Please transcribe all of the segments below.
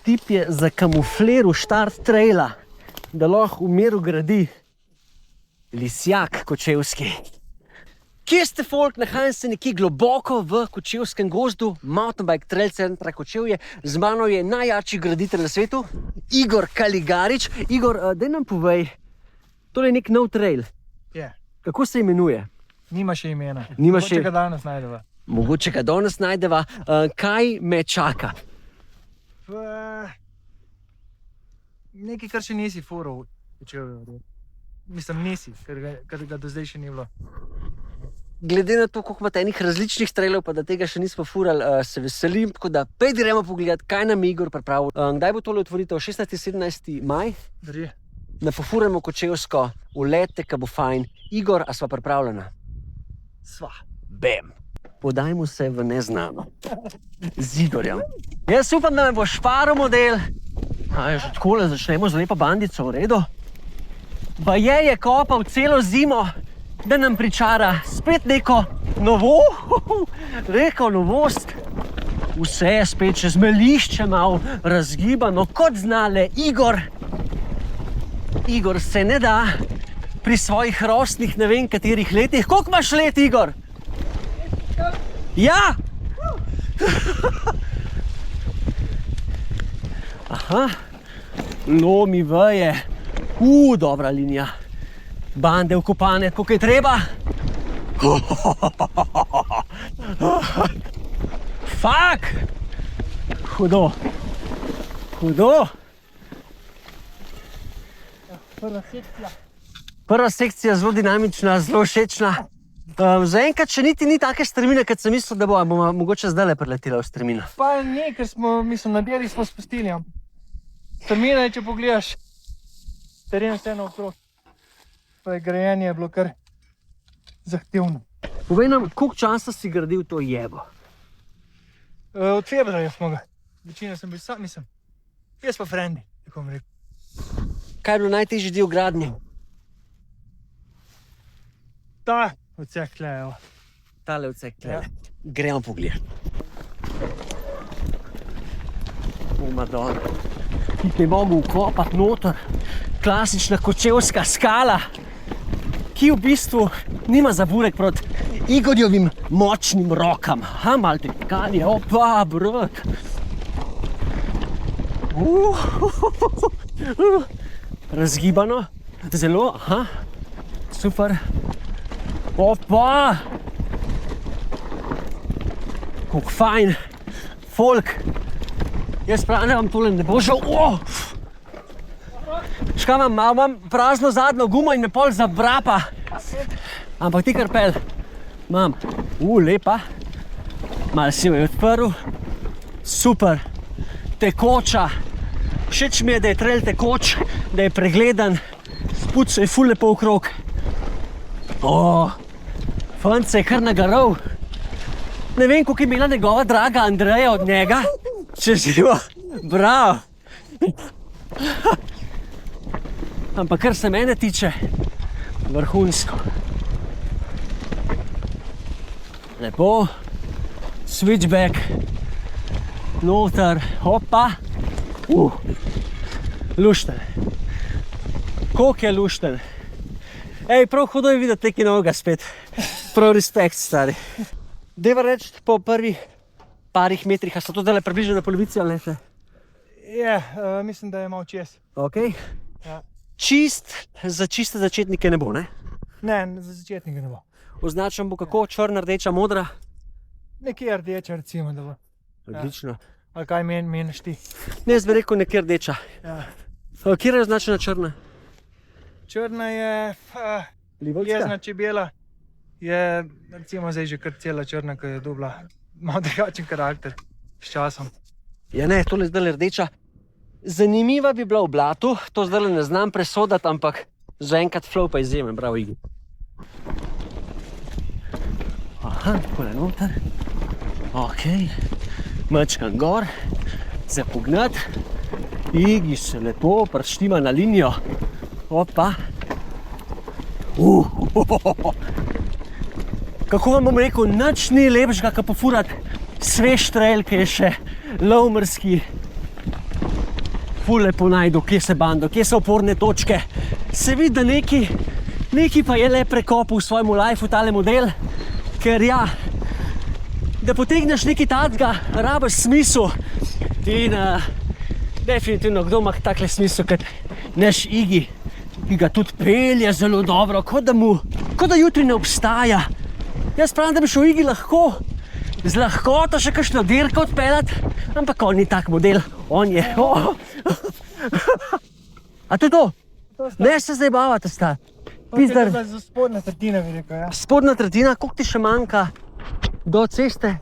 tip je zakamufliral štart traila, da lahko v miru gradi lisjak kočevski. Kje ste, folk? Nahajam se nekje globoko v kočevskem gozdu, Mountain Bike Trail centra Kočevje. Z mano je najjačji graditelj na svetu, Igor Kaligarič. Igor, daj nam povej, tole je nek nov trail. Je. Kako se imenuje? Nima še imena. Nima še- Mogoče ga danes najdeva. Mogoče ga danes najdeva. Kaj me čaka? Nekaj, kar še nisi furov. Mislim, nisi, ker ga do zdaj še ni bilo. Glede na to, koliko imate enih različnih trailov, pa da tega še nismo furali, se veselim, tako da pejdi gremo pogledat, kaj nam je Igor pripravil. Kdaj bo tole otvoritev? 16. 17. maj? Drži. Ne pofuramo kočevsko, ulete, ka bo fajn. Igor, a sva pripravljena? Sva. Bam! Podajmo se v neznano. Z Igorjem. Jaz upam, da me bo šparal model. Že takole začnemo z lepo bandico, v redu. Baje je kopal celo zimo, da nam pričara spet neko novost. Vse je spet čez melišče malo razgibano, kot znale Igor. Igor se ne da pri svojih rosnih ne vem katerih letih. Koliko imaš let, Igor? Ja! Aha, lomi veje. Dobra linija. Bande vkopane, koliko je treba. Fak! Hudo. Prva sekcija zelo dinamična, zelo všečna. Zaenkrat še niti ni take strmine, kot sem mislil, da bomo mogoče zdajle priletela v strmino. Pa ne, ker smo, na deli smo spustili. Strmina je, če pogledaš, teren vse naokrog. Grajenje je bilo kar zahtevno. Povej nam, koliko časa si gradil to jebo? Od februarja smo ga. Večina sem bil sam, jaz pa frendi, tako bom rekel. Kaj je bilo najtežji del gradnje? Ta odsek tle, evo. Tale odsek tle. Ja. Gremo pogledat. Madonna. Ti bi mogel vkopati noter. Klasična kočevska skala, ki v bistvu nima zaburek proti Igorjevim močnim rokam. Malo tehnikalije, opa, brat. Razgibano, zelo, super. Opa! Koliko fajn, folk. Jaz pravim, da vam tole ne bo žal. Škaj imam prazno zadnjo gumo in me pol zabrapa. Ampak ti kar pel. Imam. Lepa. Malo si jo je odprl. Super. Tekoča. Všeč mi je, da je trail tekoč, da je pregledan. Spud se je ful lepo okrog. Fant se je kar nagaral. Ne vem, koliko je imela njegova draga Andreja od njega. Če živo. Bravo. Ampak kar se mene tiče, vrhunsko. Lepo. Switchback. Noter. Opa. Lušten. Koliko je lušten. Prav hudo je videti nekaj novega spet. Prav respekt, stari. Deva reči po prvih parih metrih, a so to zdaj približno na polovici ali ne še? Mislim, da je malo čez. Ok. Ja. Za čiste začetnike ne bo, ne? Ne, za začetnike ne bo. Označam bo kako? Črna, rdeča, modra? Nekje rdeča, recimo, da bo. Odlično. Ali kaj meniš ti? Ne, jaz bi rekel nekje rdeča. Ja. Kjer je označena črna? Črna je Livolska? jezna čebela. Je recimo zdaj že kar cela črna, ki je dobila malo drugačen karakter s časom. Ja ne, tole je zdaj rdeča. Zanimiva bi bila v blatu, to zdaj ne znam presodati, ampak zaenkrat flow pa izjemen, bravo Igi. Aha, takole noter. Ok, mačkam gor, zapognat. Igi se lepo prštima na linijo. Opa. Kako vam bom rekel, nič ni lepšega, kot pofurati svež trail, ki je še lovmrski. ful lepo najdu, kje se bando, kje so oporne točke. Se vidi, da neki pa je le prekopil v svojemu lifeu tale model, ker ja, da potegneš nekaj takega, rabiš smisel in definitivno kdo ima takle smisel kot naš Igi, ki ga tudi pelje zelo dobro, kot da jutri ne obstaja. Jaz pravim, da bi šel Igi lahko z lahkoto še kakšno dirko odpeljati, ampak on ni tak model, on je. A to je to? Ne se zdaj bavate, sta. Pizdar. To je za spodnja tretjina, bi rekel, ja. Spodnja tretjina, koliko ti še manjka do ceste?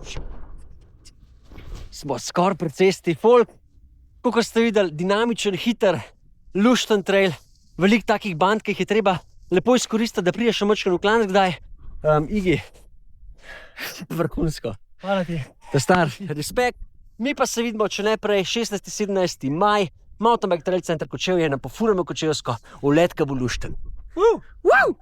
Smo skoraj pri cesti, folk. Kako ste videli, dinamičen, hiter, lušten trail, veliko takih band, ki jih je treba lepo izkoristiti, da prideš še močno v klanec kdaj. Igi, vrhunsko. Hvala ti. To star, respekt. Mi pa se vidimo, če ne prej, 16.17. maj, Mountain Bike Trail Center Kočevje na Pofurnem Kočevsko, v Letkavu lušten. Wow!